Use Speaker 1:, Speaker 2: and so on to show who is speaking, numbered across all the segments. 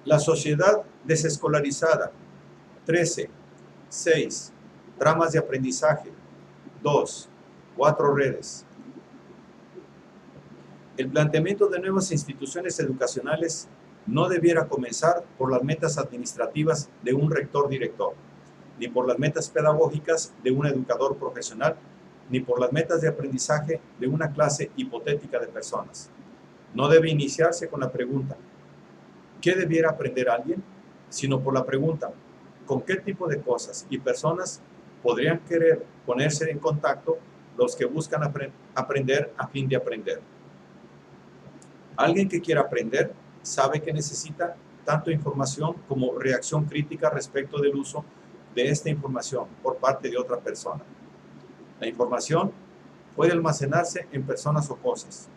Speaker 1: La sociedad desescolarizada. 13. 6. Tramas de aprendizaje. 2. 4 redes. El planteamiento de nuevas instituciones educacionales no debiera comenzar por las metas administrativas de un rector-director, ni por las metas pedagógicas de un educador profesional, ni por las metas de aprendizaje de una clase hipotética de personas. No debe iniciarse con la pregunta, ¿qué debiera aprender alguien?, sino por la pregunta, ¿con qué tipo de cosas y personas podrían querer ponerse en contacto los que buscan aprender a fin de aprender? Alguien que quiera aprender sabe que necesita tanto información como reacción crítica respecto del uso de esta información por parte de otra persona. La información puede almacenarse en personas o cosas.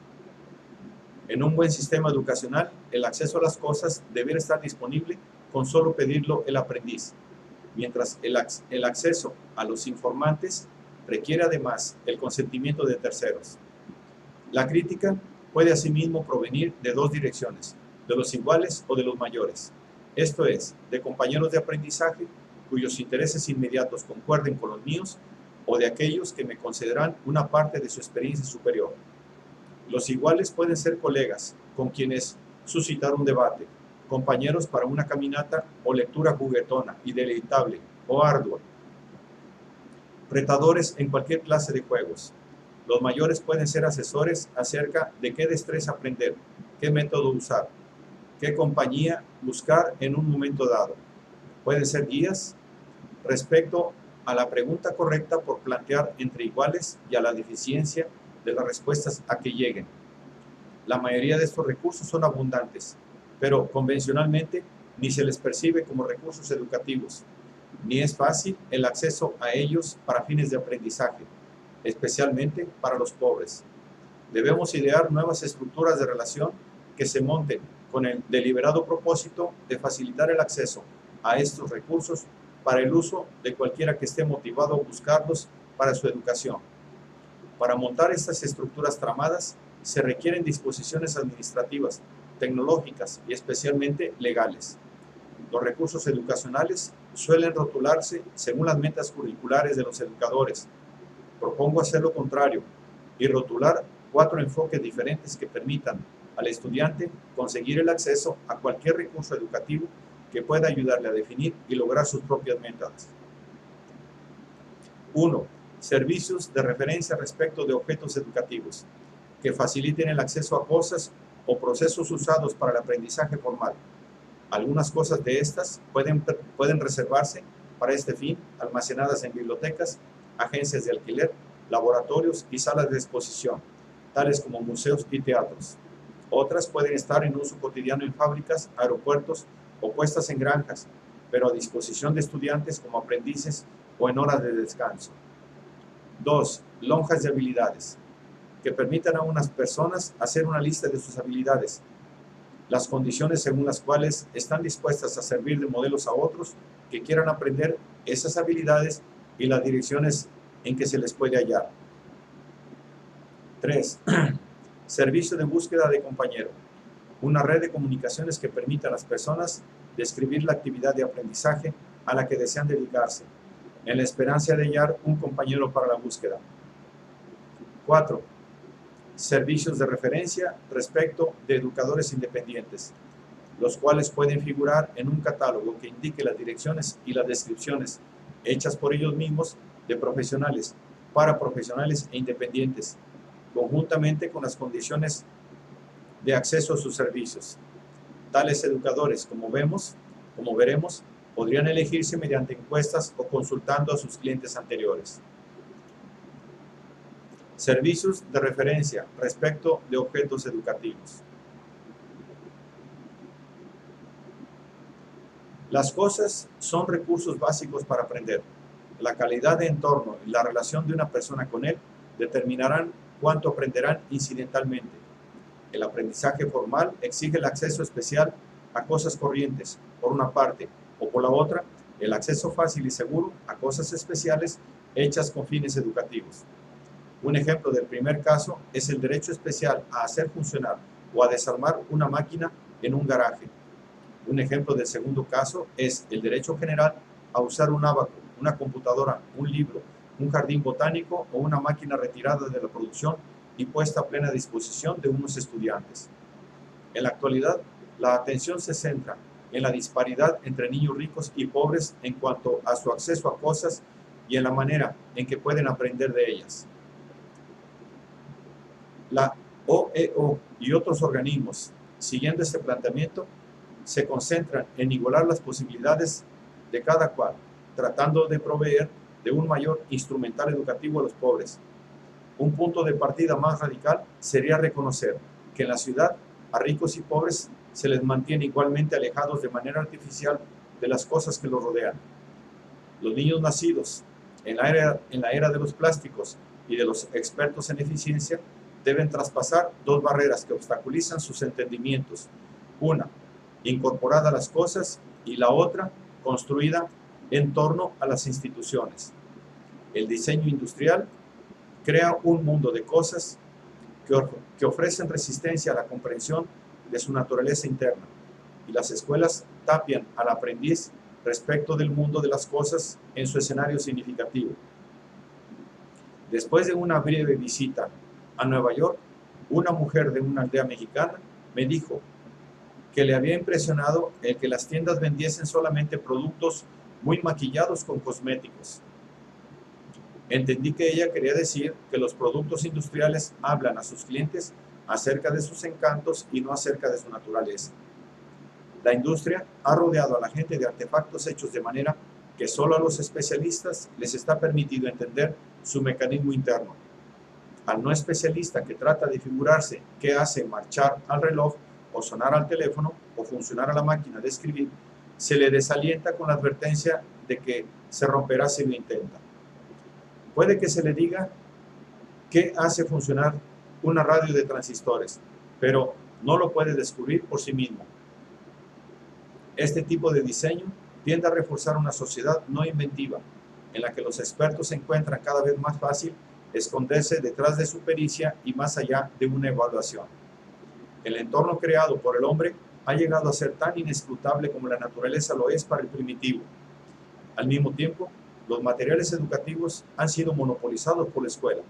Speaker 1: En un buen sistema educacional, el acceso a las cosas debería estar disponible con solo pedirlo el aprendiz, mientras el acceso a los informantes requiere además el consentimiento de terceros. La crítica puede asimismo provenir de dos direcciones, de los iguales o de los mayores, esto es, de compañeros de aprendizaje cuyos intereses inmediatos concuerden con los míos o de aquellos que me concederán una parte de su experiencia superior. Los iguales pueden ser colegas con quienes suscitar un debate, compañeros para una caminata o lectura juguetona y deleitable o ardua, retadores en cualquier clase de juegos. Los mayores pueden ser asesores acerca de qué destreza aprender, qué método usar, qué compañía buscar en un momento dado. Pueden ser guías respecto a la pregunta correcta por plantear entre iguales y a la deficiencia de las respuestas a que lleguen. La mayoría de estos recursos son abundantes, pero convencionalmente ni se les percibe como recursos educativos, ni es fácil el acceso a ellos para fines de aprendizaje, especialmente para los pobres. Debemos idear nuevas estructuras de relación que se monten con el deliberado propósito de facilitar el acceso a estos recursos para el uso de cualquiera que esté motivado a buscarlos para su educación. Para montar estas estructuras tramadas se requieren disposiciones administrativas, tecnológicas y especialmente legales. Los recursos educacionales suelen rotularse según las metas curriculares de los educadores. Propongo hacer lo contrario y rotular 4 enfoques diferentes que permitan al estudiante conseguir el acceso a cualquier recurso educativo que pueda ayudarle a definir y lograr sus propias metas. 1. Servicios de referencia respecto de objetos educativos que faciliten el acceso a cosas o procesos usados para el aprendizaje formal. Algunas cosas de estas pueden reservarse para este fin, almacenadas en bibliotecas, agencias de alquiler, laboratorios y salas de exposición, tales como museos y teatros. Otras pueden estar en uso cotidiano en fábricas, aeropuertos o puestas en granjas, pero a disposición de estudiantes como aprendices o en horas de descanso. 2. Lonjas de habilidades, que permitan a unas personas hacer una lista de sus habilidades, las condiciones según las cuales están dispuestas a servir de modelos a otros que quieran aprender esas habilidades y las direcciones en que se les puede hallar. 3. Servicio de búsqueda de compañero, una red de comunicaciones que permita a las personas describir la actividad de aprendizaje a la que desean dedicarse, en la esperanza de hallar un compañero para la búsqueda. 4. Servicios de referencia respecto de educadores independientes, los cuales pueden figurar en un catálogo que indique las direcciones y las descripciones hechas por ellos mismos de profesionales, para profesionales e independientes, conjuntamente con las condiciones de acceso a sus servicios. Tales educadores, como veremos, podrían elegirse mediante encuestas o consultando a sus clientes anteriores. Servicios de referencia respecto de objetos educativos. Las cosas son recursos básicos para aprender. La calidad de entorno y la relación de una persona con él determinarán cuánto aprenderán incidentalmente. El aprendizaje formal exige el acceso especial a cosas corrientes, por una parte, o por la otra, el acceso fácil y seguro a cosas especiales hechas con fines educativos. Un ejemplo del primer caso es el derecho especial a hacer funcionar o a desarmar una máquina en un garaje. Un ejemplo del segundo caso es el derecho general a usar un ábaco, una computadora, un libro, un jardín botánico o una máquina retirada de la producción y puesta a plena disposición de unos estudiantes. En la actualidad, la atención se centra en la disparidad entre niños ricos y pobres en cuanto a su acceso a cosas y en la manera en que pueden aprender de ellas. La OEO y otros organismos, siguiendo este planteamiento, se concentran en igualar las posibilidades de cada cual, tratando de proveer de un mayor instrumental educativo a los pobres. Un punto de partida más radical sería reconocer que en la ciudad a ricos y pobres se les mantiene igualmente alejados de manera artificial de las cosas que los rodean. Los niños nacidos en la era de los plásticos y de los expertos en eficiencia deben traspasar dos barreras que obstaculizan sus entendimientos. Una, incorporada a las cosas, y la otra, construida en torno a las instituciones. El diseño industrial crea un mundo de cosas que ofrecen resistencia a la comprensión de su naturaleza interna, y las escuelas tapian al aprendiz respecto del mundo de las cosas en su escenario significativo. Después de una breve visita a Nueva York, una mujer de una aldea mexicana me dijo que le había impresionado el que las tiendas vendiesen solamente productos muy maquillados con cosméticos. Entendí que ella quería decir que los productos industriales hablan a sus clientes acerca de sus encantos y no acerca de su naturaleza. La industria ha rodeado a la gente de artefactos hechos de manera que solo a los especialistas les está permitido entender su mecanismo interno. Al no especialista que trata de figurarse qué hace marchar al reloj o sonar al teléfono o funcionar a la máquina de escribir, se le desalienta con la advertencia de que se romperá si lo intenta. Puede que se le diga qué hace funcionar una radio de transistores, pero no lo puede descubrir por sí mismo. Este tipo de diseño tiende a reforzar una sociedad no inventiva, en la que los expertos encuentran cada vez más fácil esconderse detrás de su pericia y más allá de una evaluación. El entorno creado por el hombre ha llegado a ser tan inescrutable como la naturaleza lo es para el primitivo. Al mismo tiempo, los materiales educativos han sido monopolizados por la escuela.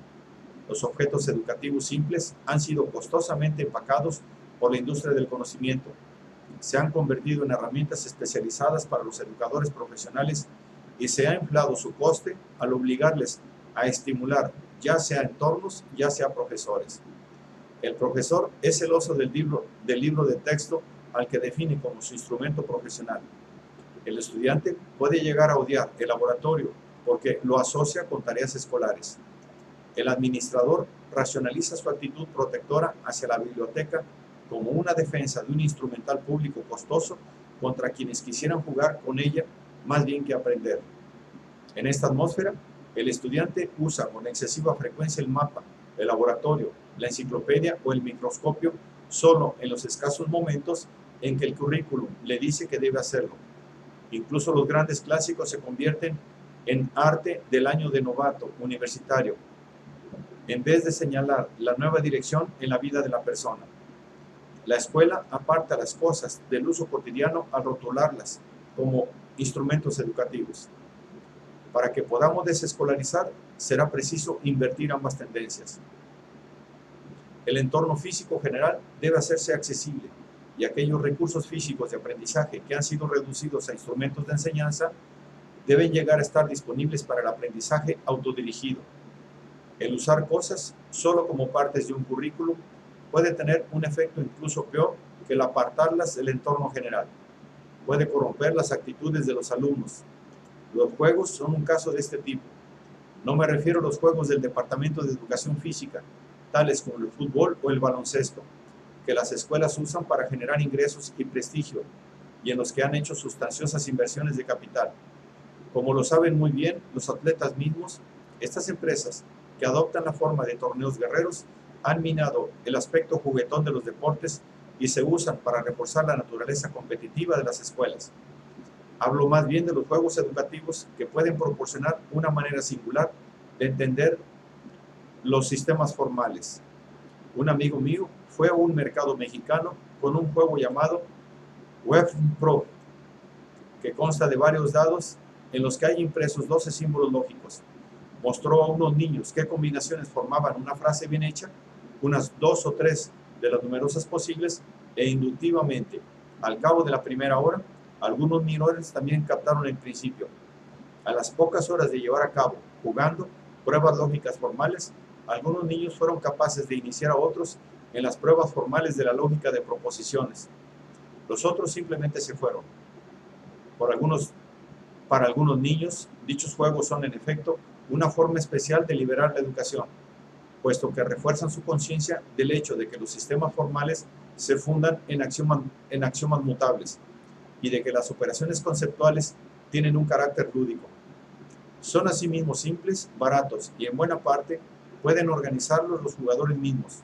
Speaker 1: Los objetos educativos simples han sido costosamente empacados por la industria del conocimiento. Se han convertido en herramientas especializadas para los educadores profesionales y se ha inflado su coste al obligarles a estimular ya sea entornos, ya sea profesores. El profesor es el oso del libro de texto al que define como su instrumento profesional. El estudiante puede llegar a odiar el laboratorio porque lo asocia con tareas escolares. El administrador racionaliza su actitud protectora hacia la biblioteca como una defensa de un instrumental público costoso contra quienes quisieran jugar con ella más bien que aprender. En esta atmósfera, el estudiante usa con excesiva frecuencia el mapa, el laboratorio, la enciclopedia o el microscopio solo en los escasos momentos en que el currículum le dice que debe hacerlo. Incluso los grandes clásicos se convierten en arte del año de novato universitario, en vez de señalar la nueva dirección en la vida de la persona. La escuela aparta las cosas del uso cotidiano al rotularlas como instrumentos educativos. Para que podamos desescolarizar, será preciso invertir ambas tendencias. El entorno físico general debe hacerse accesible y aquellos recursos físicos de aprendizaje que han sido reducidos a instrumentos de enseñanza deben llegar a estar disponibles para el aprendizaje autodirigido. El usar cosas solo como partes de un currículum puede tener un efecto incluso peor que el apartarlas del entorno general. Puede corromper las actitudes de los alumnos. Los juegos son un caso de este tipo. No me refiero a los juegos del Departamento de Educación Física, tales como el fútbol o el baloncesto, que las escuelas usan para generar ingresos y prestigio, y en los que han hecho sustanciosas inversiones de capital. Como lo saben muy bien los atletas mismos, estas empresas, que adoptan la forma de torneos guerreros, han minado el aspecto juguetón de los deportes y se usan para reforzar la naturaleza competitiva de las escuelas. Hablo más bien de los juegos educativos que pueden proporcionar una manera singular de entender los sistemas formales. Un amigo mío fue a un mercado mexicano con un juego llamado WebPro, que consta de varios dados en los que hay impresos 12 símbolos lógicos, mostró a unos niños qué combinaciones formaban una frase bien hecha, unas 2 o 3 de las numerosas posibles, e inductivamente, al cabo de la primera hora, algunos menores también captaron el principio. A las pocas horas de llevar a cabo, jugando, pruebas lógicas formales, algunos niños fueron capaces de iniciar a otros en las pruebas formales de la lógica de proposiciones. Los otros simplemente se fueron. Para algunos niños, dichos juegos son en efecto una forma especial de liberar la educación, puesto que refuerzan su conciencia del hecho de que los sistemas formales se fundan en axiomas mutables y de que las operaciones conceptuales tienen un carácter lúdico. Son asimismo simples, baratos y en buena parte pueden organizarlos los jugadores mismos.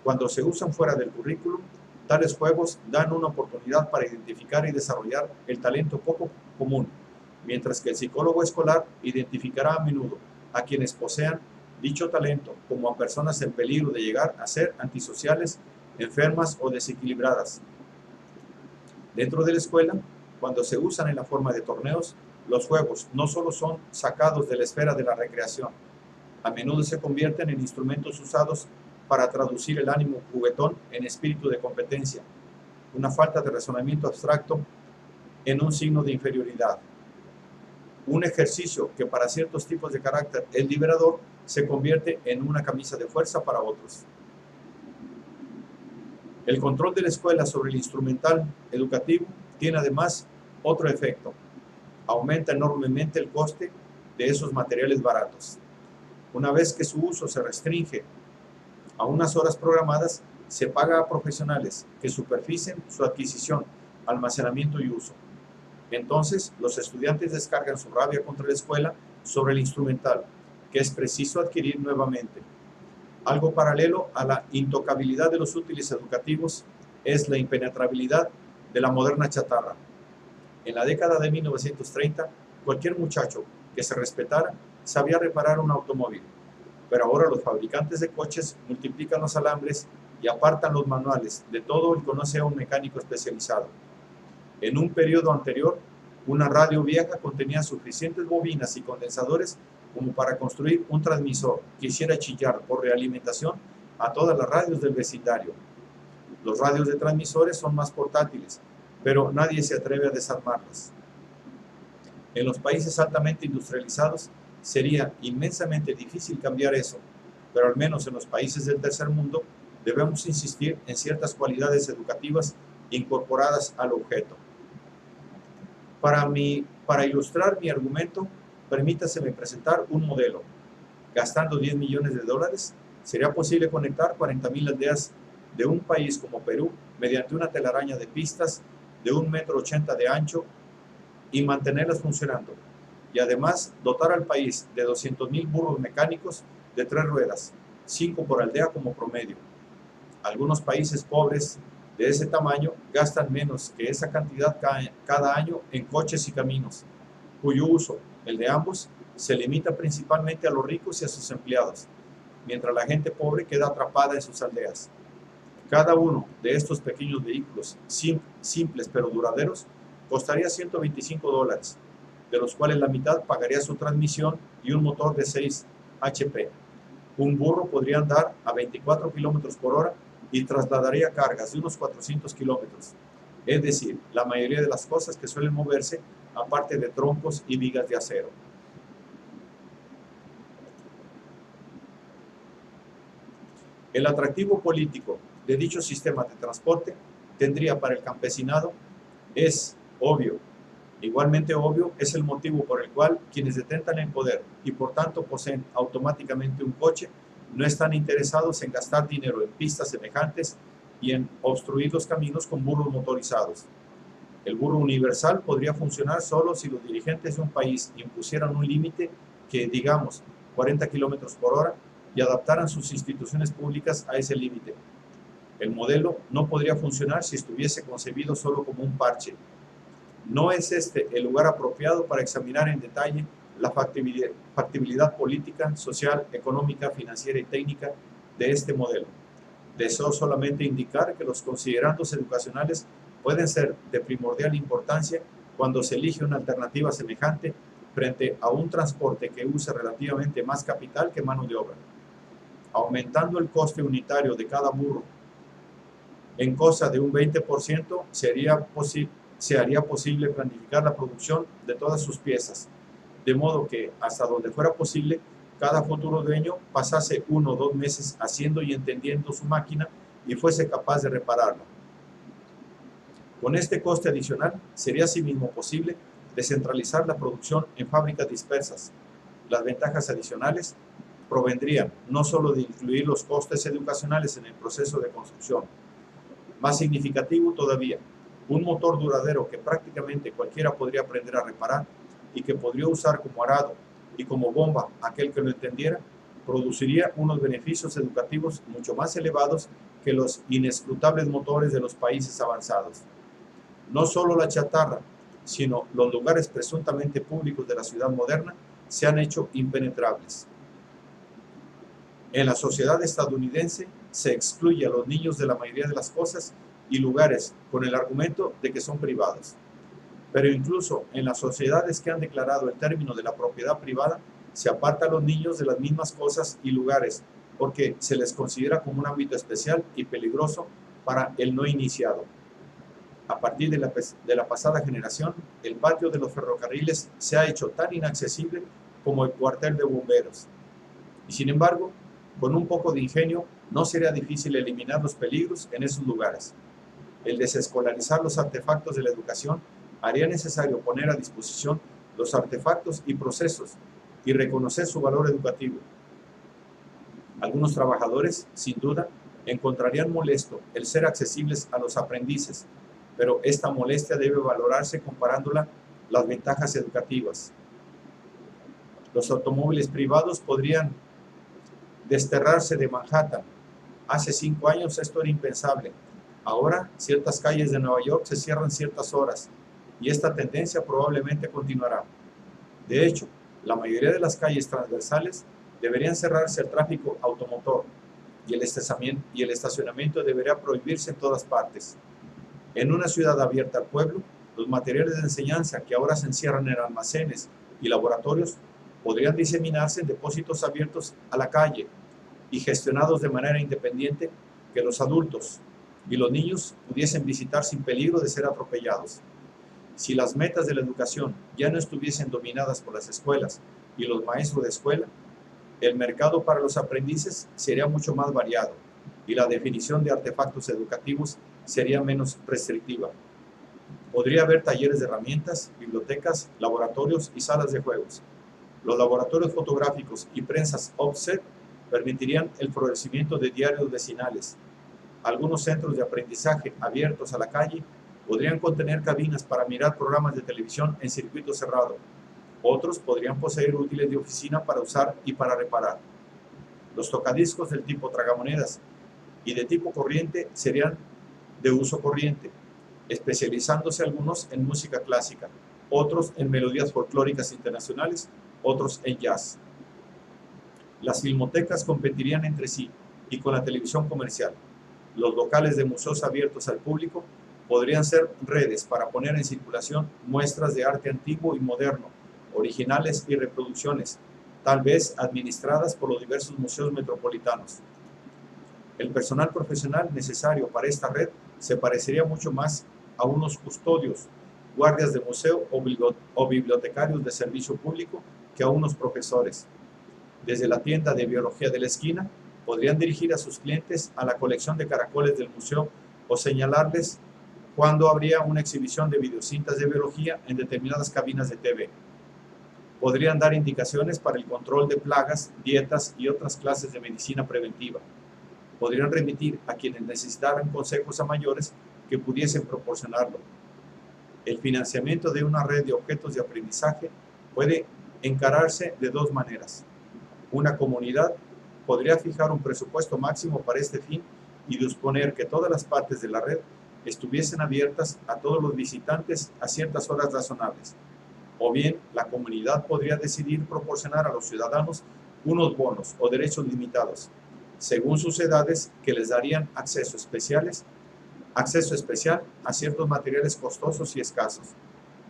Speaker 1: Cuando se usan fuera del currículum, tales juegos dan una oportunidad para identificar y desarrollar el talento poco común, mientras que el psicólogo escolar identificará a menudo a quienes posean dicho talento como a personas en peligro de llegar a ser antisociales, enfermas o desequilibradas. Dentro de la escuela, cuando se usan en la forma de torneos, los juegos no solo son sacados de la esfera de la recreación, a menudo se convierten en instrumentos usados para traducir el ánimo juguetón en espíritu de competencia, una falta de razonamiento abstracto en un signo de inferioridad. Un ejercicio que para ciertos tipos de carácter es liberador, se convierte en una camisa de fuerza para otros. El control de la escuela sobre el instrumental educativo tiene además otro efecto. Aumenta enormemente el coste de esos materiales baratos. Una vez que su uso se restringe a unas horas programadas, se paga a profesionales que supervisen su adquisición, almacenamiento y uso. Entonces, los estudiantes descargan su rabia contra la escuela sobre el instrumental, que es preciso adquirir nuevamente. Algo paralelo a la intocabilidad de los útiles educativos es la impenetrabilidad de la moderna chatarra. En la década de 1930, cualquier muchacho que se respetara sabía reparar un automóvil, pero ahora los fabricantes de coches multiplican los alambres y apartan los manuales de todo el que no sea un mecánico especializado. En un periodo anterior, una radio vieja contenía suficientes bobinas y condensadores como para construir un transmisor que hiciera chillar por realimentación a todas las radios del vecindario. Los radios de transmisores son más portátiles, pero nadie se atreve a desarmarlas. En los países altamente industrializados sería inmensamente difícil cambiar eso, pero al menos en los países del tercer mundo debemos insistir en ciertas cualidades educativas incorporadas al objeto. Para ilustrar mi argumento, permítaseme presentar un modelo. Gastando $10 millones, sería posible conectar 40.000 aldeas de un país como Perú mediante una telaraña de pistas de 1,80 m de ancho y mantenerlas funcionando, y además dotar al país de 200.000 burros mecánicos de 3 ruedas, 5 por aldea como promedio. Algunos países pobres de ese tamaño gastan menos que esa cantidad cada año en coches y caminos, cuyo uso, el de ambos, se limita principalmente a los ricos y a sus empleados, mientras la gente pobre queda atrapada en sus aldeas. Cada uno de estos pequeños vehículos, simples pero duraderos, costaría $125, de los cuales la mitad pagaría su transmisión y un motor de 6 HP. Un burro podría andar a 24 km por hora y trasladaría cargas de unos 400 kilómetros, es decir, la mayoría de las cosas que suelen moverse, aparte de troncos y vigas de acero. El atractivo político de dicho sistema de transporte tendría para el campesinado es obvio. Igualmente obvio es el motivo por el cual quienes detentan el poder y por tanto poseen automáticamente un coche no están interesados en gastar dinero en pistas semejantes y en obstruir los caminos con burros motorizados. El burro universal podría funcionar solo si los dirigentes de un país impusieran un límite que, digamos, 40 km por hora y adaptaran sus instituciones públicas a ese límite. El modelo no podría funcionar si estuviese concebido solo como un parche. No es este el lugar apropiado para examinar en detalle la factibilidad política, social, económica, financiera y técnica de este modelo. Deseo solamente indicar que los considerandos educacionales pueden ser de primordial importancia cuando se elige una alternativa semejante frente a un transporte que use relativamente más capital que mano de obra. Aumentando el coste unitario de cada burro en cosa de un 20%, se haría posible planificar la producción de todas sus piezas, de modo que, hasta donde fuera posible, cada futuro dueño pasase 1 o 2 meses haciendo y entendiendo su máquina y fuese capaz de repararla. Con este coste adicional, sería asimismo posible descentralizar la producción en fábricas dispersas. Las ventajas adicionales provendrían no solo de incluir los costes educacionales en el proceso de construcción. Más significativo todavía, un motor duradero que prácticamente cualquiera podría aprender a reparar y que podría usar como arado y como bomba aquel que lo entendiera, produciría unos beneficios educativos mucho más elevados que los inescrutables motores de los países avanzados. No solo la chatarra, sino los lugares presuntamente públicos de la ciudad moderna se han hecho impenetrables. En la sociedad estadounidense se excluye a los niños de la mayoría de las cosas y lugares con el argumento de que son privados. Pero incluso en las sociedades que han declarado el término de la propiedad privada, se aparta a los niños de las mismas cosas y lugares porque se les considera como un ámbito especial y peligroso para el no iniciado. A partir de la pasada generación, el patio de los ferrocarriles se ha hecho tan inaccesible como el cuartel de bomberos. Y sin embargo, con un poco de ingenio, no sería difícil eliminar los peligros en esos lugares. El desescolarizar los artefactos de la educación haría necesario poner a disposición los artefactos y procesos y reconocer su valor educativo. Algunos trabajadores, sin duda, encontrarían molesto el ser accesibles a los aprendices, pero esta molestia debe valorarse comparándola las ventajas educativas. Los automóviles privados podrían desterrarse de Manhattan. Hace 5 años esto era impensable. Ahora, ciertas calles de Nueva York se cierran ciertas horas y esta tendencia probablemente continuará. De hecho, la mayoría de las calles transversales deberían cerrarse al tráfico automotor y el estacionamiento debería prohibirse en todas partes. En una ciudad abierta al pueblo, los materiales de enseñanza que ahora se encierran en almacenes y laboratorios podrían diseminarse en depósitos abiertos a la calle y gestionados de manera independiente que los adultos y los niños pudiesen visitar sin peligro de ser atropellados. Si las metas de la educación ya no estuviesen dominadas por las escuelas y los maestros de escuela, el mercado para los aprendices sería mucho más variado y la definición de artefactos educativos sería menos restrictiva. Podría haber talleres de herramientas, bibliotecas, laboratorios y salas de juegos. Los laboratorios fotográficos y prensas offset permitirían el florecimiento de diarios vecinales. Algunos centros de aprendizaje abiertos a la calle podrían contener cabinas para mirar programas de televisión en circuito cerrado. Otros podrían poseer útiles de oficina para usar y para reparar. Los tocadiscos del tipo tragamonedas y de tipo corriente serían de uso corriente, especializándose algunos en música clásica, otros en melodías folclóricas internacionales, otros en jazz. Las filmotecas competirían entre sí y con la televisión comercial. Los locales de museos abiertos al público podrían ser redes para poner en circulación muestras de arte antiguo y moderno, originales y reproducciones, tal vez administradas por los diversos museos metropolitanos. El personal profesional necesario para esta red se parecería mucho más a unos custodios, guardias de museo o bibliotecarios de servicio público que a unos profesores. Desde la tienda de biología de la esquina, podrían dirigir a sus clientes a la colección de caracoles del museo o señalarles cuándo habría una exhibición de videocintas de biología en determinadas cabinas de TV. Podrían dar indicaciones para el control de plagas, dietas y otras clases de medicina preventiva. Podrían remitir a quienes necesitaran consejos a mayores que pudiesen proporcionarlo. El financiamiento de una red de objetos de aprendizaje puede encararse de 2 maneras. Una comunidad podría fijar un presupuesto máximo para este fin y disponer que todas las partes de la red estuviesen abiertas a todos los visitantes a ciertas horas razonables. O bien, la comunidad podría decidir proporcionar a los ciudadanos unos bonos o derechos limitados, según sus edades, que les darían acceso especiales acceso especial a ciertos materiales costosos y escasos,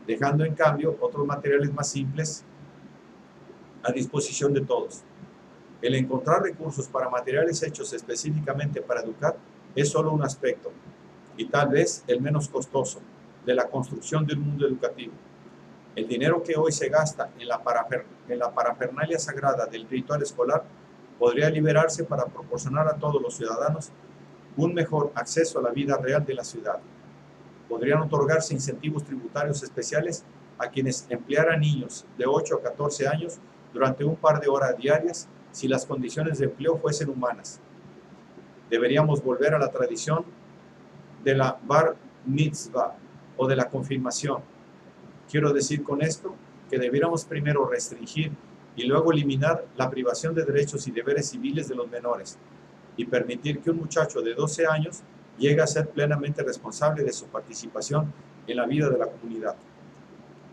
Speaker 1: dejando en cambio otros materiales más simples a disposición de todos. El encontrar recursos para materiales hechos específicamente para educar es solo un aspecto, y tal vez el menos costoso, de la construcción de un mundo educativo. El dinero que hoy se gasta en la parafernalia sagrada del ritual escolar podría liberarse para proporcionar a todos los ciudadanos un mejor acceso a la vida real de la ciudad. Podrían otorgarse incentivos tributarios especiales a quienes emplearan niños de 8 a 14 años durante un par de horas diarias si las condiciones de empleo fuesen humanas. Deberíamos volver a la tradición de la bar mitzvah o de la confirmación. Quiero decir con esto que debiéramos primero restringir y luego eliminar la privación de derechos y deberes civiles de los menores y permitir que un muchacho de 12 años llegue a ser plenamente responsable de su participación en la vida de la comunidad.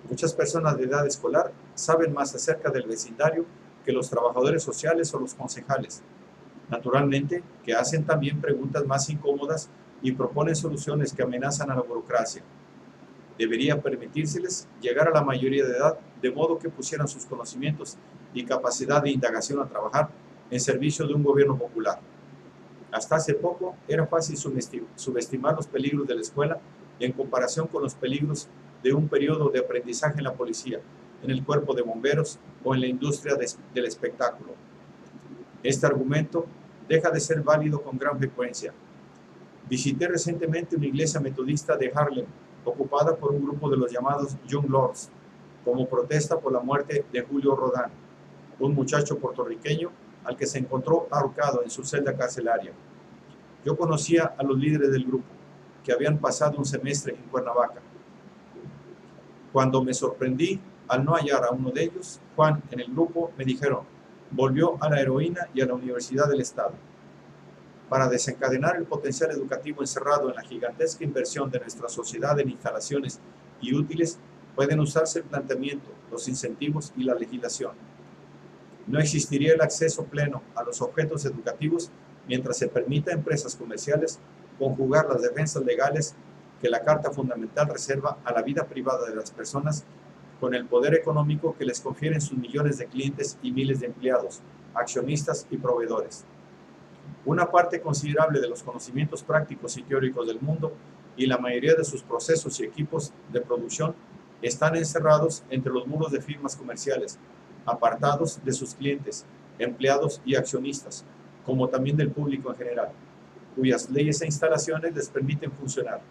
Speaker 1: Muchas personas de edad escolar saben más acerca del vecindario que los trabajadores sociales o los concejales. Naturalmente, que hacen también preguntas más incómodas y proponen soluciones que amenazan a la burocracia. Debería permitírseles llegar a la mayoría de edad de modo que pusieran sus conocimientos y capacidad de indagación a trabajar en servicio de un gobierno popular. Hasta hace poco era fácil subestimar los peligros de la escuela en comparación con los peligros de un periodo de aprendizaje en la policía, en el cuerpo de bomberos o en la industria del espectáculo. Este argumento deja de ser válido con gran frecuencia. Visité recientemente una iglesia metodista de Harlem, ocupada por un grupo de los llamados Young Lords, como protesta por la muerte de Julio Rodán, un muchacho puertorriqueño al que se encontró ahorcado en su celda carcelaria. Yo conocía a los líderes del grupo, que habían pasado un semestre en Cuernavaca. Cuando me sorprendí al no hallar a uno de ellos, Juan, en el grupo, me dijeron, volvió a la heroína y a la Universidad del Estado. Para desencadenar el potencial educativo encerrado en la gigantesca inversión de nuestra sociedad en instalaciones y útiles, pueden usarse el planteamiento, los incentivos y la legislación. No existiría el acceso pleno a los objetos educativos mientras se permita a empresas comerciales conjugar las defensas legales que la Carta Fundamental reserva a la vida privada de las personas con el poder económico que les confieren sus millones de clientes y miles de empleados, accionistas y proveedores. Una parte considerable de los conocimientos prácticos y teóricos del mundo y la mayoría de sus procesos y equipos de producción están encerrados entre los muros de firmas comerciales, apartados de sus clientes, empleados y accionistas, como también del público en general, cuyas leyes e instalaciones les permiten funcionar.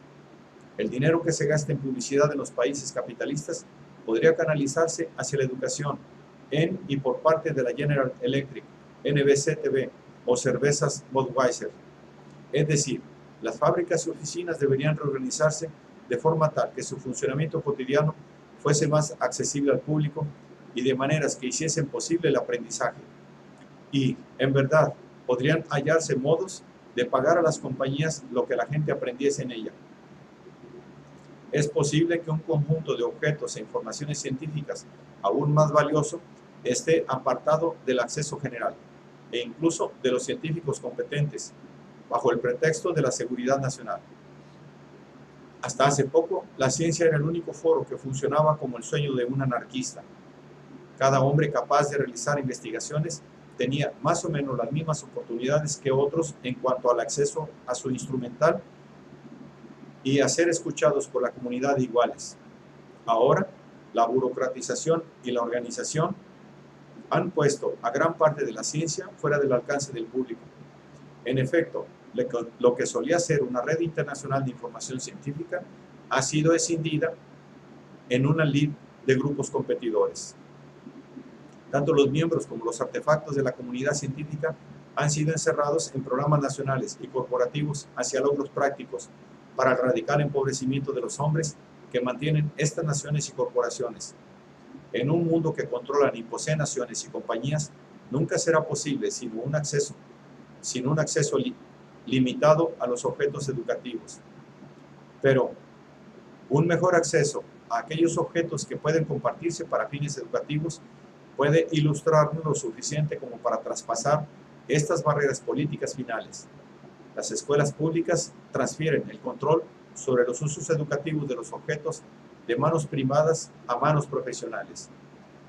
Speaker 1: El dinero que se gasta en publicidad en los países capitalistas podría canalizarse hacia la educación en y por parte de la General Electric, NBC-TV o cervezas Budweiser. Es decir, las fábricas y oficinas deberían reorganizarse de forma tal que su funcionamiento cotidiano fuese más accesible al público y de maneras que hiciesen posible el aprendizaje. Y, en verdad, podrían hallarse modos de pagar a las compañías lo que la gente aprendiese en ella. Es posible que un conjunto de objetos e informaciones científicas aún más valioso esté apartado del acceso general e incluso de los científicos competentes, bajo el pretexto de la seguridad nacional. Hasta hace poco, la ciencia era el único foro que funcionaba como el sueño de un anarquista. Cada hombre capaz de realizar investigaciones tenía más o menos las mismas oportunidades que otros en cuanto al acceso a su instrumental y a ser escuchados por la comunidad de iguales. Ahora, la burocratización y la organización han puesto a gran parte de la ciencia fuera del alcance del público. En efecto, lo que solía ser una red internacional de información científica ha sido escindida en una lid de grupos competidores. Tanto los miembros como los artefactos de la comunidad científica han sido encerrados en programas nacionales y corporativos hacia logros prácticos para el radical empobrecimiento de los hombres que mantienen estas naciones y corporaciones. En un mundo que controlan y poseen naciones y compañías, nunca será posible sino un acceso limitado a los objetos educativos. Pero un mejor acceso a aquellos objetos que pueden compartirse para fines educativos puede ilustrarnos lo suficiente como para traspasar estas barreras políticas finales. Las escuelas públicas transfieren el control sobre los usos educativos de los objetos de manos privadas a manos profesionales.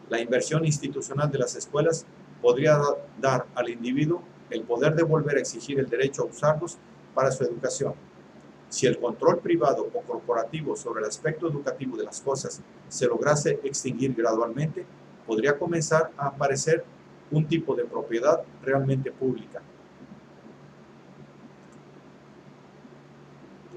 Speaker 1: La inversión institucional de las escuelas podría dar al individuo el poder de volver a exigir el derecho a usarlos para su educación. Si el control privado o corporativo sobre el aspecto educativo de las cosas se lograse extinguir gradualmente, podría comenzar a aparecer un tipo de propiedad realmente pública,